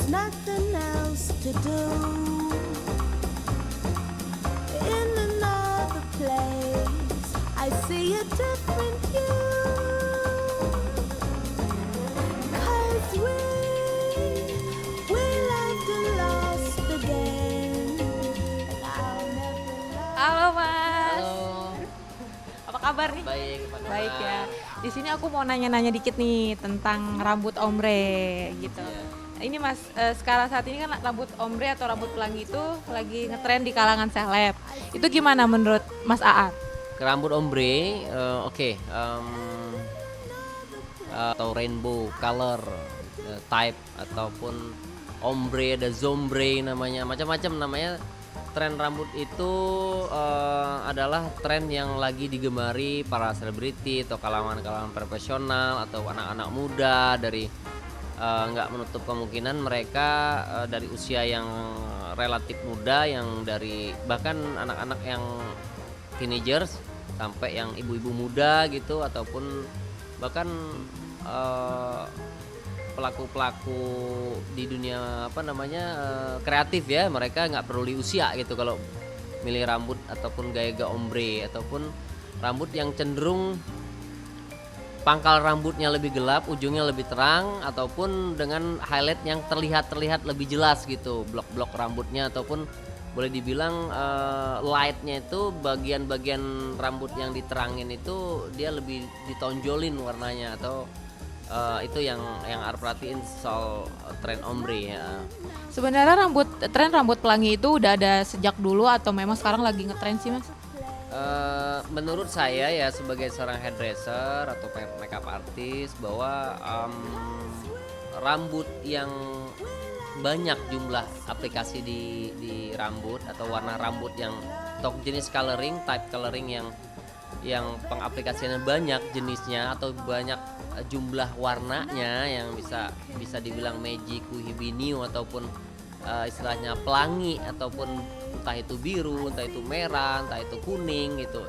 nothing else to do. In another place, I see a different you. 'Cause we loved and lost again. And I'll never love. Halo Mas, Halo, apa kabar nih? baik. Apa kabar? Baik ya. Di sini aku mau nanya-nanya dikit nih tentang rambut ombre gitu. Iya. Ini Mas, sekarang saat ini kan rambut ombre atau rambut pelangi itu lagi ngetren di kalangan seleb. Itu gimana menurut Mas Aar? Rambut ombre, oke, atau rainbow color type ataupun ombre, ada zombre namanya, macam-macam namanya. Tren rambut itu adalah tren yang lagi digemari para selebriti atau kalangan-kalangan profesional atau anak-anak muda dari nggak menutup kemungkinan mereka dari usia yang relatif muda, yang dari bahkan anak-anak yang teenagers sampai yang ibu-ibu muda gitu, ataupun bahkan pelaku-pelaku di dunia kreatif ya, mereka nggak peduli usia gitu kalau milih rambut ataupun gaya-gaya ombre ataupun rambut yang cenderung pangkal rambutnya lebih gelap, ujungnya lebih terang, ataupun dengan highlight yang terlihat lebih jelas gitu, blok-blok rambutnya, ataupun boleh dibilang lightnya itu bagian-bagian rambut yang diterangin itu dia lebih ditonjolin warnanya, atau itu yang harus perhatiin soal tren ombre ya. Sebenarnya tren rambut pelangi itu udah ada sejak dulu atau memang sekarang lagi ngetren sih Mas? Menurut saya ya, sebagai seorang hairdresser atau makeup artist, bahwa rambut yang banyak jumlah aplikasi di rambut atau warna rambut yang atau jenis coloring, type coloring yang pengaplikasiannya banyak jenisnya atau banyak jumlah warnanya, yang bisa dibilang magic, kuhibiniu, ataupun istilahnya pelangi, ataupun entah itu biru, entah itu merah, entah itu kuning gitu.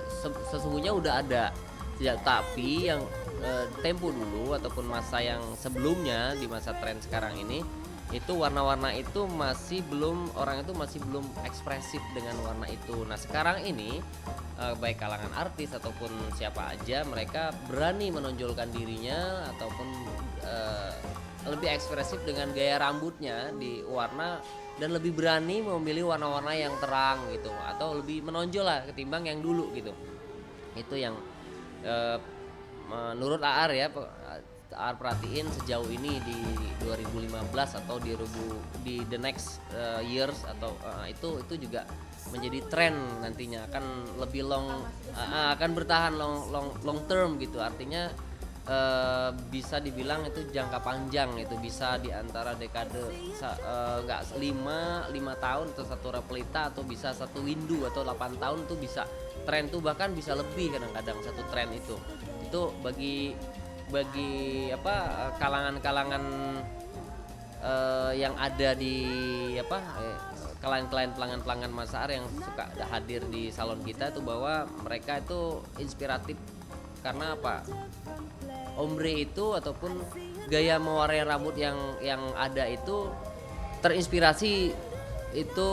Sesungguhnya udah ada sejak, tapi yang tempo dulu ataupun masa yang sebelumnya, di masa tren sekarang ini, itu warna-warna itu orang itu masih belum ekspresif dengan warna itu. Nah sekarang ini baik kalangan artis ataupun siapa aja, mereka berani menonjolkan dirinya ataupun lebih ekspresif dengan gaya rambutnya di warna, dan lebih berani memilih warna-warna yang terang gitu, atau lebih menonjol lah ketimbang yang dulu gitu. Itu yang menurut Aar ya, Aar perhatiin sejauh ini di 2015 atau di the next years, atau itu juga menjadi tren nantinya, akan lebih akan bertahan long term gitu. Artinya bisa dibilang itu jangka panjang, itu bisa di antara dekade nggak 5 tahun atau satu replita, atau bisa satu window atau 8 tahun tuh bisa tren tuh, bahkan bisa lebih kadang-kadang satu tren itu bagi kalangan-kalangan yang ada di klien-klien pelanggan Mas Aar yang suka hadir di salon kita tuh, bahwa mereka itu inspiratif karena apa? Ombre itu ataupun gaya mewarnai rambut yang ada itu terinspirasi itu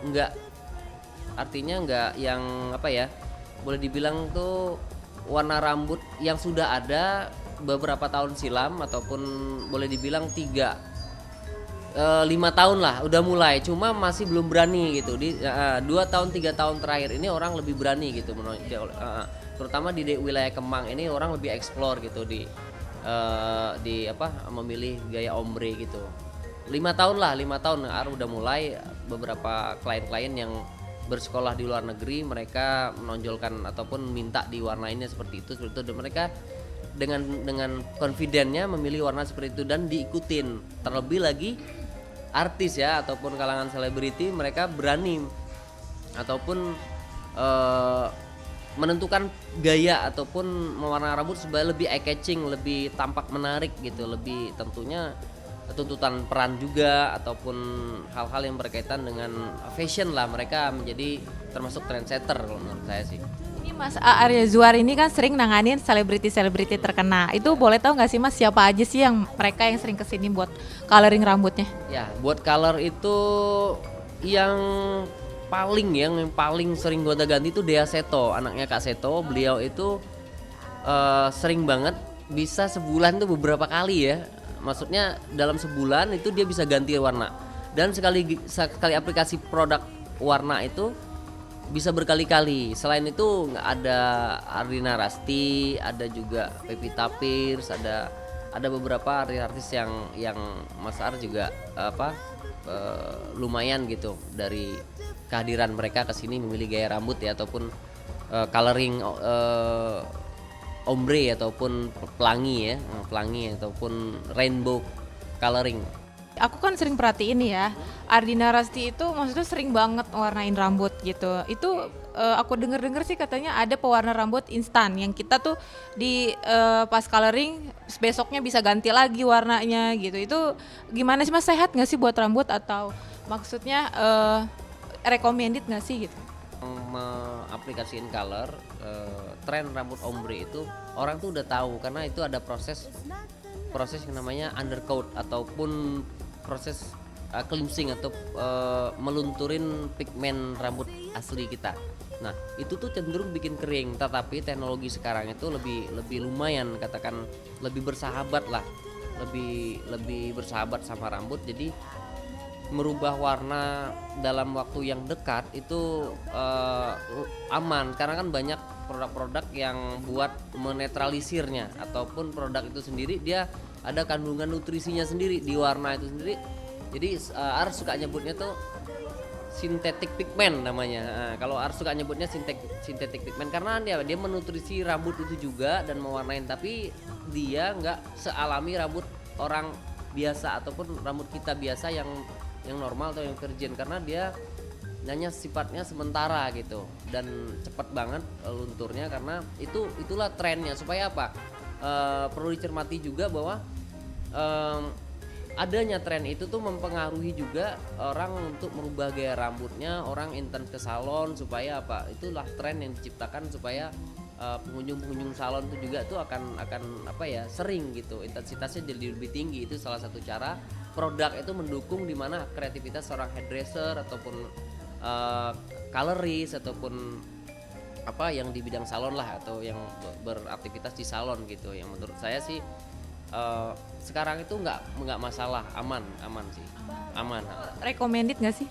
enggak, artinya enggak yang boleh dibilang tuh warna rambut yang sudah ada beberapa tahun silam, ataupun boleh dibilang 5 tahun lah udah mulai, cuma masih belum berani gitu. Di 2 tahun 3 tahun terakhir ini orang lebih berani gitu, terutama di wilayah Kemang ini orang lebih explore gitu di memilih gaya ombre gitu. 5 tahun Aar udah mulai. Beberapa klien-klien yang bersekolah di luar negeri, mereka menonjolkan ataupun minta diwarnainnya seperti itu, dan mereka dengan confident-nya memilih warna seperti itu dan diikutin. Terlebih lagi artis ya ataupun kalangan selebriti, mereka berani ataupun menentukan gaya ataupun mewarnai rambut supaya lebih eye catching, lebih tampak menarik gitu, lebih tentunya tuntutan peran juga ataupun hal-hal yang berkaitan dengan fashion lah, mereka menjadi termasuk trendsetter kalau menurut saya sih. Ini Mas Arya Zuar ini kan sering nanganin selebriti-selebriti terkena. Itu boleh tahu nggak sih Mas siapa aja sih yang mereka yang sering kesini buat coloring rambutnya? Ya, buat color itu yang paling sering gonta-ganti itu Dea Seto, anaknya Kak Seto. Beliau itu sering banget, bisa sebulan tuh beberapa kali ya. Maksudnya dalam sebulan itu dia bisa ganti warna. Dan sekali aplikasi produk warna itu bisa berkali-kali. Selain itu nggak ada Ardina Rasti, ada juga Pevita Pierce, ada beberapa artis yang Mas Ar juga lumayan gitu dari kehadiran mereka ke sini memilih gaya rambut ya, ataupun coloring ombre ataupun pelangi ataupun rainbow coloring. Aku kan sering perhatiin ya, Ardina Rasti itu maksudnya sering banget warnain rambut gitu. Itu aku denger sih katanya ada pewarna rambut instan yang kita tuh di pas coloring besoknya bisa ganti lagi warnanya gitu. Itu gimana sih Mas, sehat nggak sih buat rambut atau maksudnya recommended nggak sih gitu? Mengaplikasiin color tren rambut ombre itu orang tuh udah tahu karena itu ada proses yang namanya undercoat ataupun proses cleansing atau melunturin pigmen rambut asli kita. Nah itu tuh cenderung bikin kering, tetapi teknologi sekarang itu lebih lumayan, katakan lebih bersahabat lah, lebih bersahabat sama rambut. Jadi merubah warna dalam waktu yang dekat itu aman, karena kan banyak produk-produk yang buat menetralisirnya, ataupun produk itu sendiri dia ada kandungan nutrisinya sendiri di warna itu sendiri. Jadi Ar suka nyebutnya tuh sintetik pigment namanya. Nah, kalau Ar suka nyebutnya sintetik pigment karena dia menutrisi rambut itu juga dan mewarnain, tapi dia nggak sealami rambut orang biasa ataupun rambut kita biasa yang normal atau yang virgin, karena dia hanya sifatnya sementara gitu dan cepat banget lunturnya, karena itulah trennya. Supaya apa? Perlu dicermati juga bahwa adanya tren itu tuh mempengaruhi juga orang untuk merubah gaya rambutnya, orang intens ke salon. Supaya apa? Itulah tren yang diciptakan supaya pengunjung salon itu juga tuh akan apa ya, sering gitu, intensitasnya jadi lebih tinggi. Itu salah satu cara produk itu mendukung di mana kreativitas seorang hairdresser ataupun colorist ataupun apa yang di bidang salon lah, atau yang beraktivitas di salon gitu. Yang menurut saya sih sekarang itu nggak masalah, aman sih, aman. Recommended nggak sih?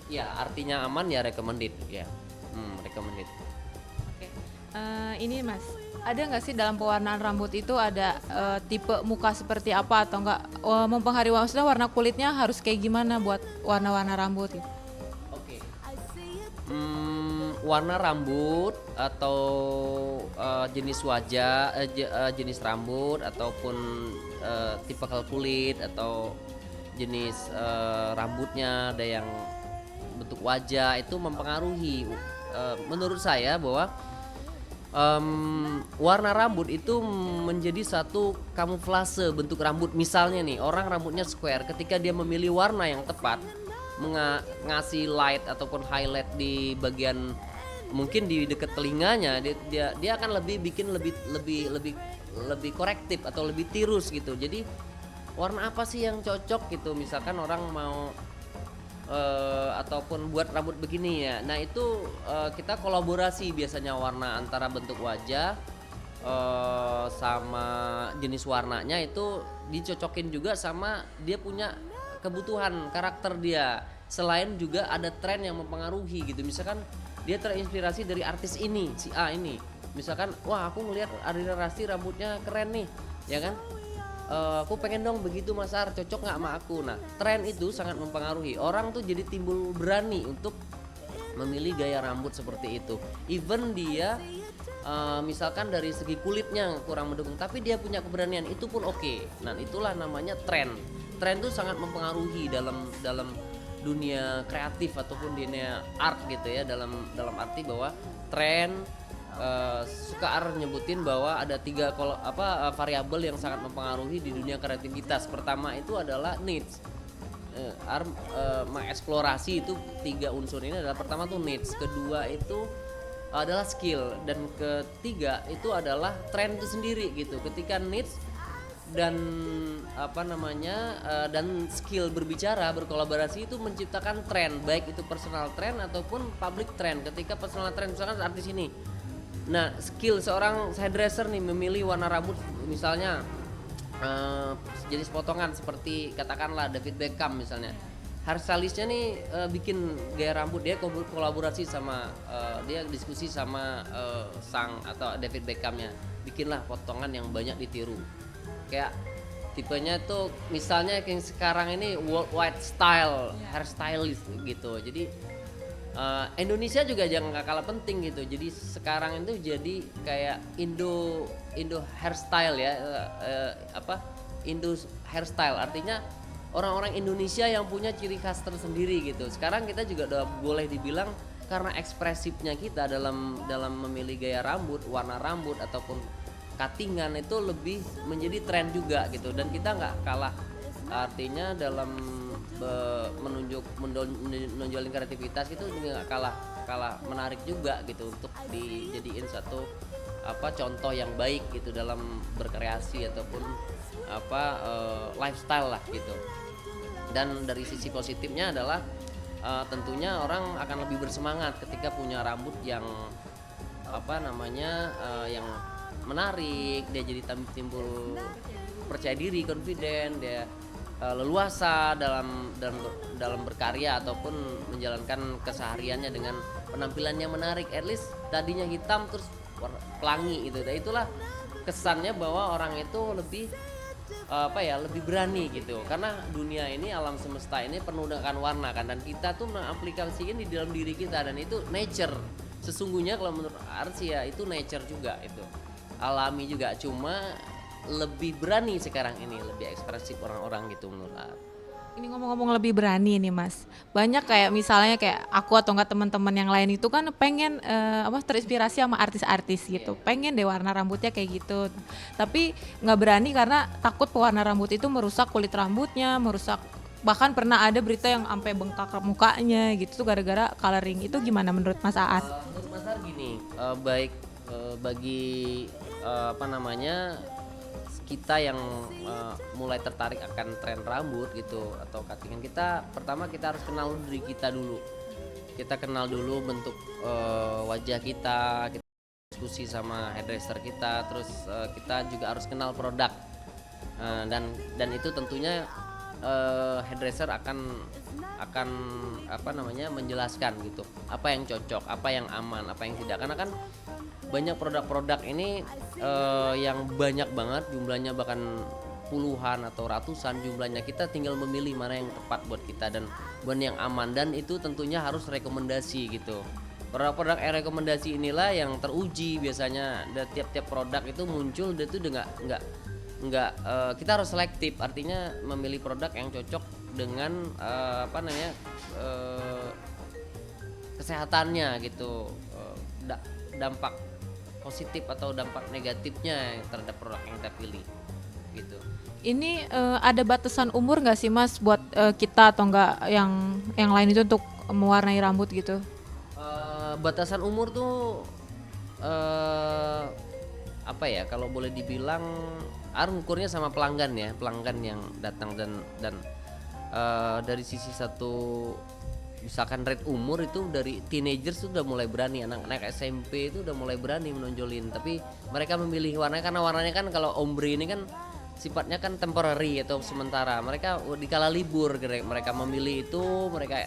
Ya artinya aman ya recommended ya, recommended. Oke. Ini Mas, ada nggak sih dalam pewarnaan rambut itu ada tipe muka seperti apa atau enggak mempengaruhi, maksudnya warna kulitnya harus kayak gimana buat warna-warna rambut gitu? Oke. Warna rambut atau jenis wajah, jenis rambut ataupun tipe kulit atau jenis rambutnya, ada yang bentuk wajah, itu mempengaruhi. Menurut saya bahwa warna rambut itu menjadi satu kamuflase bentuk rambut. Misalnya nih, orang rambutnya square, ketika dia memilih warna yang tepat, ngasih light ataupun highlight di bagian mungkin di dekat telinganya, dia akan bikin lebih korektif atau lebih tirus gitu. Jadi warna apa sih yang cocok gitu, misalkan orang mau ataupun buat rambut begini ya. Nah itu kita kolaborasi biasanya warna antara bentuk wajah sama jenis warnanya itu dicocokin juga sama dia punya kebutuhan karakter dia. Selain juga ada tren yang mempengaruhi gitu, misalkan dia terinspirasi dari artis ini, si A ini, misalkan wah aku ngelihat Ardina Rasti rambutnya keren nih ya kan, aku pengen dong begitu Mas Ar, cocok nggak sama aku. Nah tren itu sangat mempengaruhi, orang tuh jadi timbul berani untuk memilih gaya rambut seperti itu. Even dia misalkan dari segi kulitnya kurang mendukung, tapi dia punya keberanian, itu pun oke. Nah itulah namanya tren tuh sangat mempengaruhi dalam dunia kreatif ataupun dunia art gitu ya, dalam arti bahwa tren suka nyebutin bahwa ada 3 variabel yang sangat mempengaruhi di dunia kreativitas. Pertama itu adalah needs. Mengeksplorasi itu 3 unsur ini adalah, pertama tuh needs, kedua itu adalah skill, dan ketiga itu adalah tren itu sendiri gitu. Ketika needs dan dan skill berbicara berkolaborasi itu menciptakan tren, baik itu personal trend ataupun public trend. Ketika personal trend misalkan artis ini, nah skill seorang hairdresser nih memilih warna rambut misalnya jenis potongan seperti katakanlah David Beckham misalnya, hairstylistnya nih bikin gaya rambut, dia kolaborasi sama dia diskusi sama sang atau David Beckhamnya, bikinlah potongan yang banyak ditiru. Kayak tipenya tuh misalnya yang sekarang ini worldwide style hairstylist gitu. Jadi Indonesia juga jangan kalah penting gitu. Jadi sekarang itu jadi kayak Indo hairstyle ya, Indo hairstyle artinya orang-orang Indonesia yang punya ciri khas tersendiri gitu. Sekarang kita juga udah boleh dibilang karena ekspresifnya kita dalam memilih gaya rambut, warna rambut ataupun cuttingan itu lebih menjadi tren juga gitu, dan kita nggak kalah artinya dalam menonjolin kreativitas itu juga nggak kalah menarik juga gitu untuk dijadiin satu contoh yang baik gitu dalam berkreasi ataupun lifestyle lah gitu. Dan dari sisi positifnya adalah tentunya orang akan lebih bersemangat ketika punya rambut yang yang menarik, dia jadi timbul percaya diri, confident, dia leluasa dalam berkarya ataupun menjalankan kesehariannya dengan penampilan yang menarik. At least tadinya hitam terus pelangi gitu. Dan itulah kesannya bahwa orang itu lebih lebih berani gitu, karena dunia ini, alam semesta ini penuh dengan warna kan, dan kita tuh mengaplikasikan di dalam diri kita, dan itu nature sesungguhnya. Kalau menurut Ars ya itu nature juga, itu alami juga, cuma lebih berani sekarang ini, lebih ekspresif orang-orang gitu menurut Ars. Ini ngomong-ngomong lebih berani nih Mas, banyak kayak misalnya kayak aku atau enggak teman-teman yang lain itu kan pengen terinspirasi sama artis-artis gitu, pengen deh warna rambutnya kayak gitu, tapi nggak berani karena takut pewarna rambut itu merusak kulit rambutnya, bahkan pernah ada berita yang sampai bengkak mukanya gitu tuh gara-gara coloring. Itu gimana menurut Mas Aas? Menurut Mas Aas gini, baik bagi kita yang mulai tertarik akan tren rambut gitu atau cuttingan, pertama kita harus kenal diri kita dulu. Kita kenal dulu bentuk wajah kita diskusi sama hairdresser kita, terus kita juga harus kenal produk, dan itu tentunya hairdresser akan menjelaskan gitu apa yang cocok, apa yang aman, apa yang tidak, karena kan banyak produk-produk ini yang banyak banget jumlahnya, bahkan puluhan atau ratusan jumlahnya. Kita tinggal memilih mana yang tepat buat kita dan yang aman, dan itu tentunya harus rekomendasi gitu. Produk-produk rekomendasi inilah yang teruji biasanya. Dan tiap-tiap produk itu muncul, dia itu nggak kita harus selektif, artinya memilih produk yang cocok dengan kesehatannya gitu, dampak positif atau dampak negatifnya terhadap produk yang kita pilih gitu. Ini ada batasan umur nggak sih Mas buat kita atau enggak yang lain itu untuk mewarnai rambut gitu? Batasan umur tuh kalau boleh dibilang ukurnya sama pelanggan yang datang, dan dari sisi satu misalkan rate umur itu dari teenagers sudah mulai berani, anak-anak SMP itu udah mulai berani menonjolin, tapi mereka memilih warnanya karena warnanya kan kalau ombre ini kan sifatnya kan temporary atau sementara. Mereka dikala libur mereka memilih itu, mereka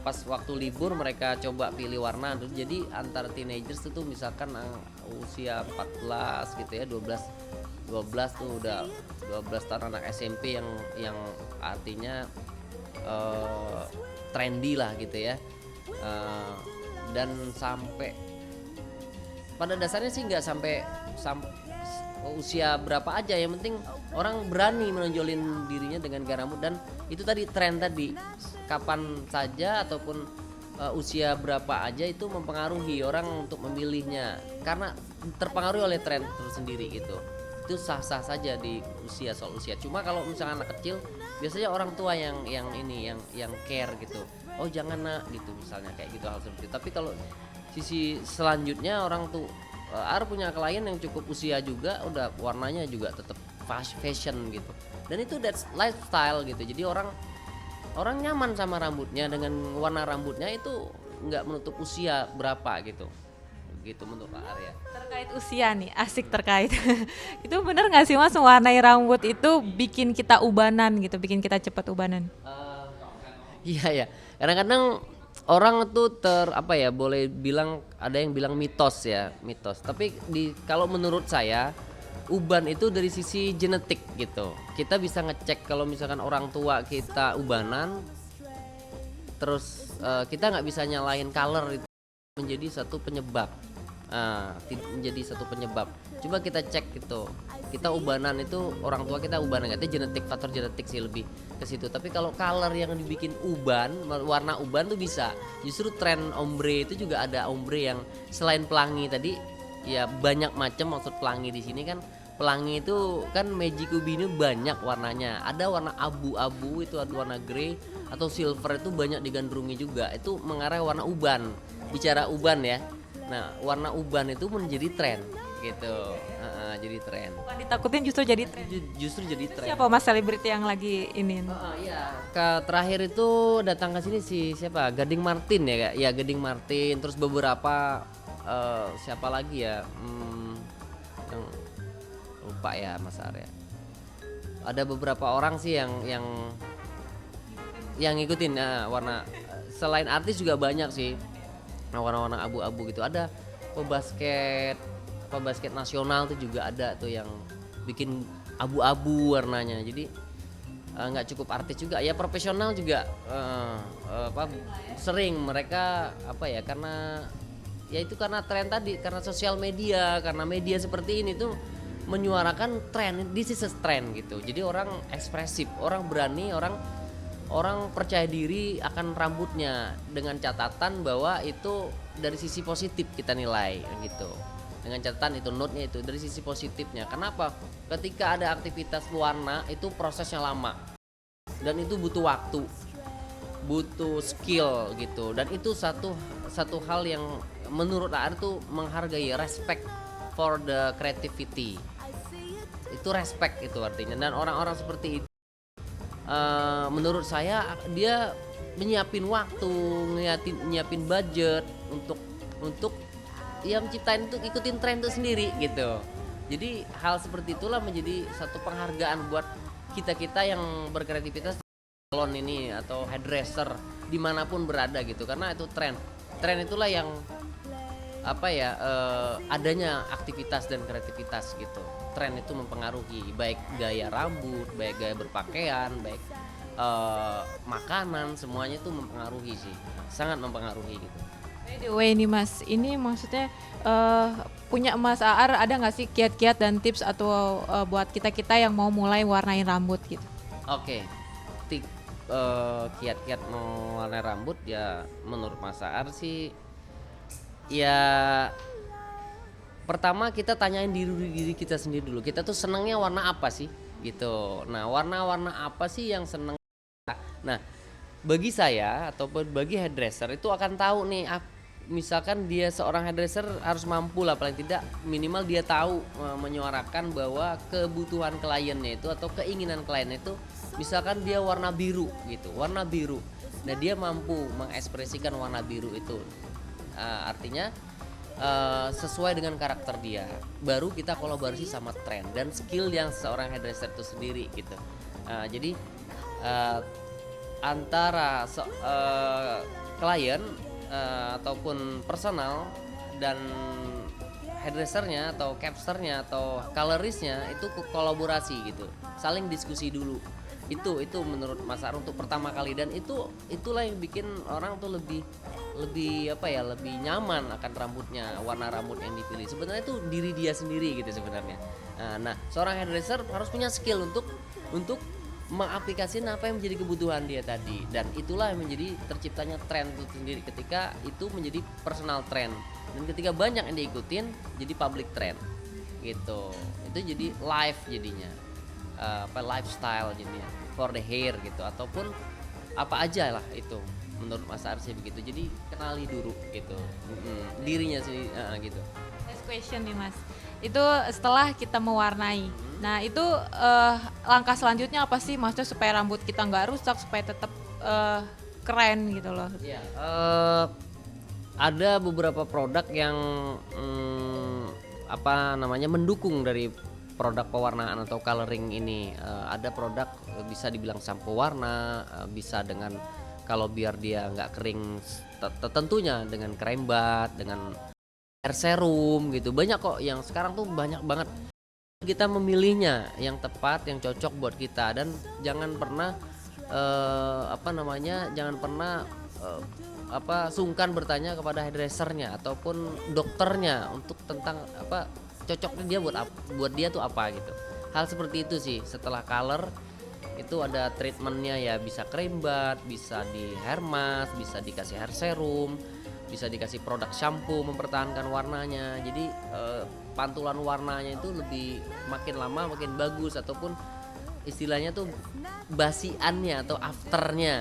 pas waktu libur mereka coba pilih warna. Jadi antara teenagers itu misalkan usia 14 gitu ya, 12 tuh udah 12 tahun, anak SMP yang artinya trendy lah gitu ya, dan sampai pada dasarnya sih nggak sampai usia berapa aja, yang penting orang berani menonjolin dirinya dengan gaya rambut. Dan itu tadi tren tadi, kapan saja ataupun usia berapa aja itu mempengaruhi orang untuk memilihnya, karena terpengaruhi oleh tren tersendiri gitu. Itu sah-sah saja di soal usia. Cuma kalau misalnya anak kecil, biasanya orang tua yang care gitu. Oh jangan nak gitu misalnya, kayak gitu hal seperti itu. Tapi kalau sisi selanjutnya orang tuh Ar punya klien yang cukup usia juga, udah warnanya juga tetap fashion gitu. Dan itu that's lifestyle gitu. Jadi orang nyaman sama rambutnya, dengan warna rambutnya itu nggak menutup usia berapa gitu. Gitu menurut Ar ya. Terkait usia nih, asik terkait. Itu bener nggak sih Mas, mewarnai rambut itu bikin kita ubanan gitu, bikin kita cepat ubanan? Iya ya. Kadang-kadang orang tuh apa ya, boleh bilang ada yang bilang mitos ya, mitos. Tapi kalau menurut saya uban itu dari sisi genetik gitu. Kita bisa ngecek kalau misalkan orang tua kita ubanan, terus kita nggak bisa nyalain color itu menjadi satu penyebab. Menjadi satu penyebab. Coba kita cek gitu. Kita ubanan itu orang tua kita ubanan, itu genetik, faktor genetik sih lebih ke situ. Tapi kalau color yang dibikin uban, warna uban tuh bisa. Justru tren ombre itu juga ada ombre yang selain pelangi tadi ya banyak macam. Maksud pelangi di sini kan, pelangi itu kan Magic Ubi ini banyak warnanya. Ada warna abu-abu, itu ada warna grey atau silver, itu banyak digandrungi juga. Itu mengarah warna uban. Bicara uban ya. Nah, warna uban itu menjadi tren gitu. Jadi tren. Bukan ditakutin, justru jadi tren. Justru jadi tren. Siapa Mas selebriti yang lagi ini? Iya. Terakhir itu datang ke sini siapa? Gading Martin ya Kak? Ya, Gading Martin. Terus beberapa siapa lagi ya? Yang lupa ya Mas Arya. Ada beberapa orang sih yang ngikutin warna. Selain artis juga banyak sih. Nah, warna-warna abu-abu gitu. Ada pebasket nasional tuh juga ada tuh yang bikin abu-abu warnanya. Jadi nggak cukup artis juga ya, profesional juga sering mereka karena ya itu karena tren tadi, karena sosial media, karena media seperti ini tuh menyuarakan tren, this is a trend gitu. Jadi orang ekspresif, orang berani, orang percaya diri akan rambutnya, dengan catatan bahwa itu dari sisi positif kita nilai gitu. Dengan catatan itu, note-nya itu dari sisi positifnya. Kenapa? Ketika ada aktivitas warna itu prosesnya lama dan itu butuh waktu, butuh skill gitu. Dan itu satu hal yang menurut Ar itu menghargai, respect for the creativity. Itu respect itu artinya. Dan orang-orang seperti itu menurut saya dia menyiapin waktu, nyiapin budget untuk ya menciptain itu, ikutin tren itu sendiri gitu. Jadi hal seperti itulah menjadi satu penghargaan buat kita yang berkreativitas salon ini atau hairdresser dimanapun berada gitu, karena itu tren itulah yang adanya aktivitas dan kreativitas gitu. Tren itu mempengaruhi baik gaya rambut, baik gaya berpakaian, baik makanan, semuanya itu mempengaruhi sih, sangat mempengaruhi gitu. By the way nih Mas, ini maksudnya punya Mas Aar ada nggak sih kiat-kiat dan tips atau buat kita yang mau mulai warnain rambut gitu? Oke, kiat-kiat mau warna rambut ya menurut Mas Aar sih ya pertama kita tanyain diri kita sendiri dulu. Kita tuh senangnya warna apa sih gitu. Nah, warna-warna apa sih yang seneng? Nah, bagi saya ataupun bagi hairdresser itu akan tahu nih, misalkan dia seorang hairdresser harus mampu lah paling tidak minimal dia tahu menyuarakan bahwa kebutuhan kliennya itu atau keinginan kliennya itu misalkan dia warna biru gitu, warna biru. Nah, dia mampu mengekspresikan warna biru itu. Artinya sesuai dengan karakter dia. Baru kita kolaborasi sama tren dan skill yang seorang hairdresser itu sendiri gitu. Jadi antara klien ataupun personal dan hairdressernya atau capsternya atau coloristnya itu kolaborasi gitu, saling diskusi dulu. Itu menurut Mas Ar untuk pertama kali, dan itulah yang bikin orang tuh lebih nyaman akan rambutnya, warna rambut yang dipilih. Sebenarnya itu diri dia sendiri gitu sebenarnya. Nah, seorang hairdresser harus punya skill untuk mengaplikasikan apa yang menjadi kebutuhan dia tadi, dan itulah yang menjadi terciptanya tren itu sendiri ketika itu menjadi personal trend, dan ketika banyak yang diikutin jadi public trend gitu. Itu jadi live jadinya lifestyle jadinya for the hair gitu, ataupun apa aja lah itu menurut Mas Ar sih begitu. Jadi kenali dulu gitu. Dirinya sih gitu. Last question nih Mas, itu setelah kita mewarnai, nah itu langkah selanjutnya apa sih maksudnya supaya rambut kita nggak rusak, supaya tetap keren gitu loh? Iya, ada beberapa produk yang mendukung dari produk pewarnaan atau coloring ini. Ada produk bisa dibilang sampo warna, bisa dengan kalau biar dia nggak kering, tentunya dengan krembat, dengan hair serum gitu. Banyak kok yang sekarang tuh banyak banget. Kita memilihnya yang tepat, yang cocok buat kita, dan jangan pernah sungkan bertanya kepada hairdressernya ataupun dokternya untuk tentang cocoknya dia buat dia tuh apa gitu. Hal seperti itu sih. Setelah color itu ada treatmentnya ya, bisa krembat, bisa di hair mask, bisa dikasih hair serum, bisa dikasih produk shampoo mempertahankan warnanya. Jadi pantulan warnanya itu makin lama makin bagus, ataupun istilahnya tuh basiannya atau afternya,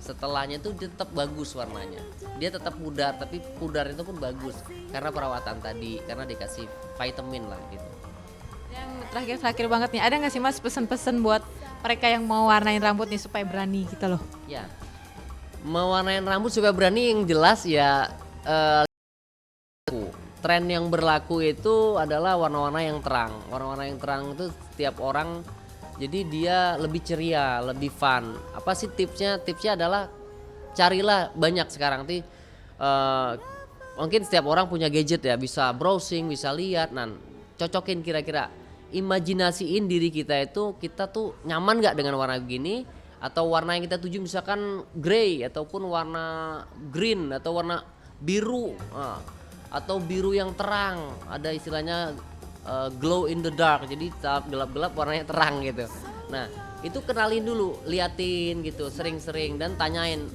setelahnya tuh dia tetap bagus warnanya, dia tetap pudar, tapi pudar itu pun bagus karena perawatan tadi, karena dikasih vitamin lah gitu. Yang terakhir banget nih, ada nggak sih Mas pesen-pesen buat mereka yang mau warnain rambut nih supaya berani gitu loh? Ya, mewarnain rambut supaya berani yang jelas ya, tren yang berlaku itu adalah warna-warna yang terang. Warna-warna yang terang itu setiap orang, jadi dia lebih ceria, lebih fun. Apa sih tipsnya? Tipsnya adalah carilah banyak sekarang mungkin setiap orang punya gadget ya, bisa browsing, bisa lihat. Nah, cocokin kira-kira, imajinasiin diri kita tuh nyaman nggak dengan warna begini, atau warna yang kita tuju misalkan grey ataupun warna green atau warna biru, atau biru yang terang, ada istilahnya glow in the dark, jadi saat gelap-gelap warnanya terang gitu. Nah, itu kenalin dulu, liatin gitu, sering-sering, dan tanyain.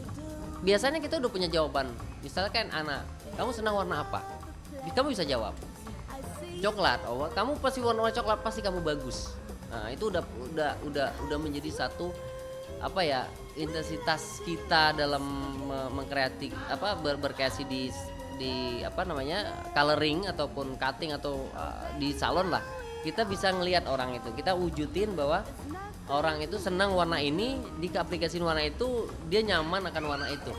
Biasanya kita udah punya jawaban. Misalkan Ana, kamu senang warna apa? Kamu bisa jawab coklat. Oh, kamu pasti warna coklat, pasti kamu bagus. Nah, itu udah menjadi satu intensitas kita dalam berkreasi di coloring ataupun cutting atau di salon lah. Kita bisa ngelihat orang itu, kita wujudin bahwa orang itu senang warna ini, diaplikasiin warna itu, dia nyaman akan warna itu.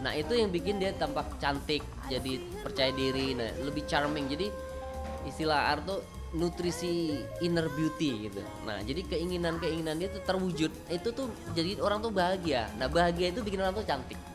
Nah, itu yang bikin dia tampak cantik, jadi percaya diri, nah lebih charming. Jadi istilah art tuh nutrisi inner beauty gitu. Nah, jadi keinginan dia tuh terwujud, itu tuh jadi orang tuh bahagia. Nah, bahagia itu bikin orang tuh cantik gitu.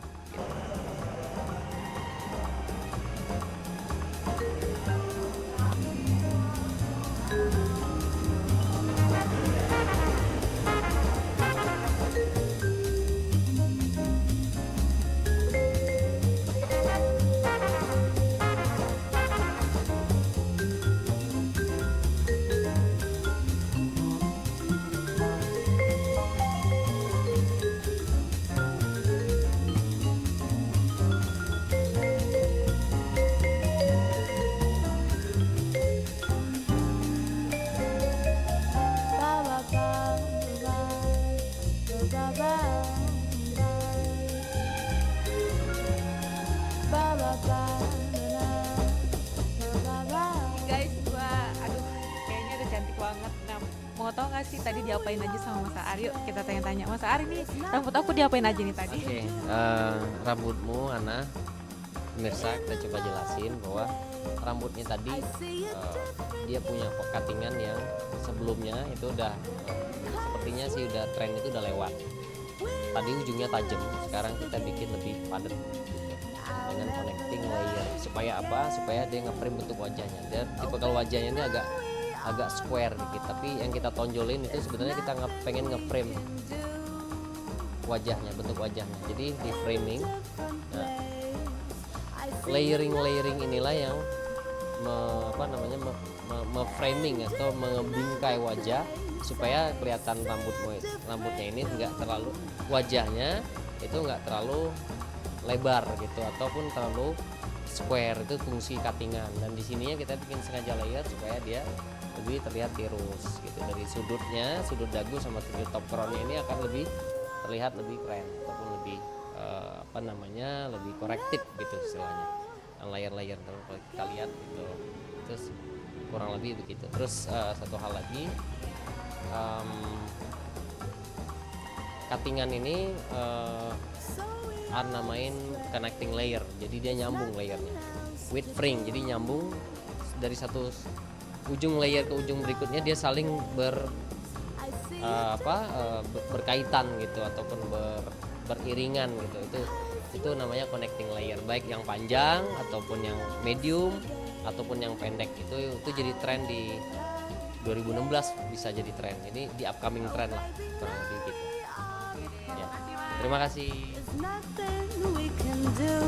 Mau tau gak sih tadi diapain aja sama Mas Ar? Yuk kita tanya-tanya. Mas Ar, ini rambut aku diapain aja nih tadi? Oke, rambutmu Ana, pemirsa, kita coba jelasin bahwa rambutnya tadi dia punya cuttingan yang sebelumnya itu udah sepertinya sih udah tren itu udah lewat. Tadi ujungnya tajam, sekarang kita bikin lebih padat gitu, dengan connecting layer. Supaya apa? Supaya dia nge-frame bentuk wajahnya. Dan tipe kalau wajahnya ini agak square dikit, tapi yang kita tonjolin itu sebenarnya kita pengen nge-frame wajahnya, bentuk wajahnya. Jadi di framing, nah, layering inilah yang framing atau membingkai wajah supaya kelihatan rambutnya ini enggak terlalu, wajahnya itu enggak terlalu lebar gitu ataupun terlalu square. Itu fungsi cuttingan, dan di sininya kita bikin sengaja layer supaya dia lebih terlihat tirus gitu. Dari sudut dagu sama sudut top crownnya ini akan lebih terlihat lebih keren ataupun lebih apa namanya lebih korektif gitu istilahnya, yang layer-layer kalau kita lihat gitu. Terus kurang lebih begitu. Terus satu hal lagi, cuttingan ini namain connecting layer, jadi dia nyambung layernya with frame, jadi nyambung dari satu ujung layer ke ujung berikutnya, dia saling berkaitan gitu ataupun beriringan gitu. Itu namanya connecting layer, baik yang panjang ataupun yang medium ataupun yang pendek. Itu jadi tren di 2016, bisa jadi tren ini, di upcoming tren lah kurang lebih gitu ya. Terima kasih. Nothing we can do.